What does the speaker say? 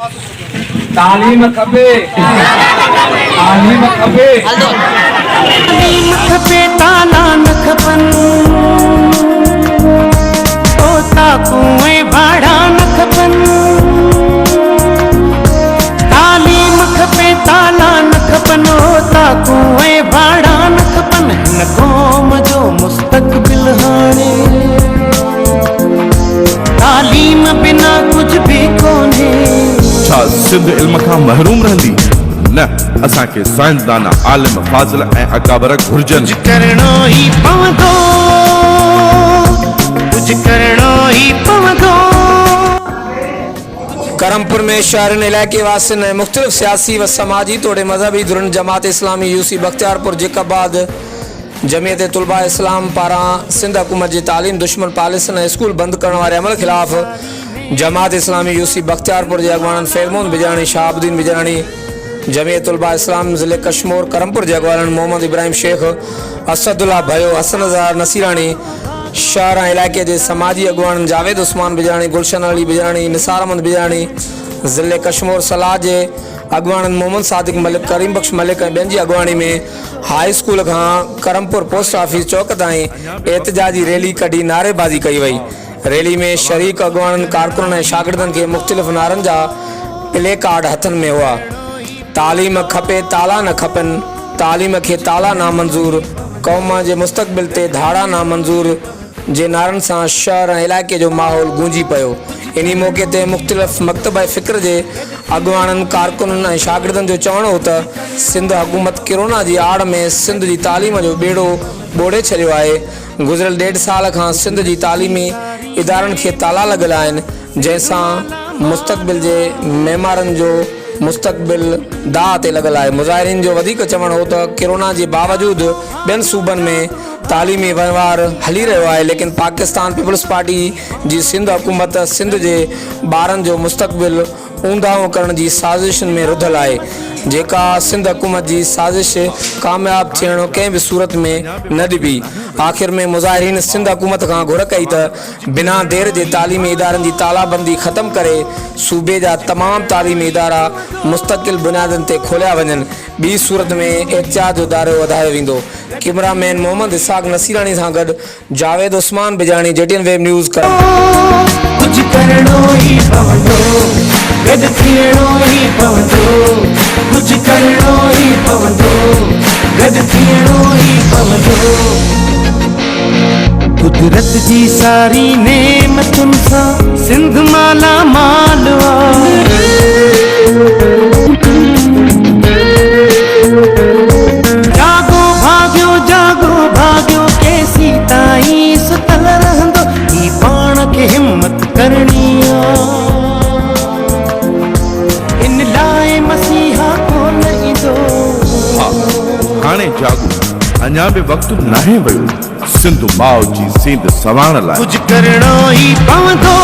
तालीम खपे, तालीम खपे, तालीम खपे, ताला न खपन, तोता कुएं भाड़ा न खपन। तालीम खपे, ताला न खपन, तोता कुएं भाड़ा न खपन। हिन क़ौम जो मुस्तक़बिल हाणे तालीम बिना कुछ भी कोन्हे। छा सिंध इल्म खां महरूम रहंदी? न, असांखे साइंसदान, आलिम, फाज़िल ऐं अकाबर घुर्जनि। कुछ करणो ही पवंदो, कुछ करणो ही पवंदो। करमपुर में शहरन इलाके वासिन ऐं मुख़्तलिफ़ सियासी व समाजी तोड़े मज़हबी धुरन जमात इस्लामी यूसी बख्तियारपुर जेकाबाद जमीयत तुलबा इस्लाम पारां सिंध हुकूमत जी तालीम दुश्मन पॉलिसियुनि ऐं स्कूल बंदि करण वारे अमल ख़िलाफ़ जमात इस्लामी यूसी बख्तियारपुर जे अॻवाननि फेरमोन बिजाणी, शहाबुद्दीन बिजाणी, जमीयत तुलबा इस्लाम ज़िले कश्मीर करमपुर जे अॻवाननि मोहम्मद इब्राहिम शेख, असदुल्ला भयो, हसन ज़ार नसीराणी, शहर इलाके के समाजी अगवान जावेद उस्मान बिजाणी, गुलशन अली बिजाणी, निसार अहमद बिजाणी, ज़िले कश्मीर सलाह के अगवान मोहम्मद सादिक मलिक, करीम बख्श मलिक ऐं ॿियनि जी अगवानी में हाई स्कूल खां करमपुर पोस्ट ऑफिस चौक ताईं एहतजाजी रैली कढी नारेबाज़ी कई वई। रैली में शरीक अगवान कारकुननि ऐं शागिर्दनि खे मुख़्तलिफ़ नारनि जा प्ले कार्ड हथनि में हुआ। तालीम खपे, ताला न खपनि, तालीम खे ताला नामंज़ूर, क़ौम जे मुस्तक़बिल ते धाड़ा नामंज़ूर जे नारनि सां शहर ऐं इलाइक़े जो माहौल गूंजी पियो। इन मौक़े ते मुख़्तलिफ़ मकतब फ़िक्र जे अॻवाननि, कारकुननि ऐं शागिर्दनि जो चवणु हो त सिंध हुकूमत कोरोना जी आड़ में सिंध जी तालीम जो बेड़ो ॿोड़े छॾियो आहे। गुज़िरियल 1.5 साल खां सिंध जी तालीमी इदारनि खे ताला लॻल आहिनि, जंहिंसां मुस्तक़बिल जे मेमारनि जो मुस्तक़बिल दाह ते लॻल आहे। मुज़ाहिरीन जो वधीक चवणु हो त कोरोना जे बावजूदि ॿियनि सूबनि में तालीमी वहिंवार हली रहियो आहे, लेकिन पाकिस्तान पीपल्स पार्टी जी सिंध हुकूमत सिंध जे ॿारनि जो मुस्तक़बिल ऊंधाहो करण जी साज़िशुनि में रुधल आहे, जेका सिंध हुकूमत जी साज़िश कामयाब थियण कंहिं बि सूरत में न ॾिबी। आख़िर में मुज़ाहिरीन सिंध हुकूमत खां घुर कई त बिना देर जे तालीमी इदारनि जी तालाबंदी ख़तमु करे सूबे जा तमामु तालीमी इदारा मुस्तक़िल बुनियादनि ते खोलिया वञनि। ॿी सूरत में एहतिजाज जो दायरो वधायो वेंदो। कैमरामैन मोहम्मद इसाक नसीरानी सां गॾु Javed Usman Bijani, JTN web news कर। कुछ करणो ही पवंदो, गॾु थियणो ही पवंदो, कुछ करणो ही पवंदो, गॾु थियणो ही पवंदो। कुदरत जी सारी नेमतुनि सां सिंध माला माल जागो भाग्यो, जागो भाग्यो, केसी ताईं सुतल रहंदो, ही पाण खे हिम्मत करणी इन लाइ मसीहा कोन ईंदो। हाणे जागो, अञा बि वक़्तु नाहे वियो सिंध माउ जी सींद सवारण लाइ। कुछ करणो ही पवंदो।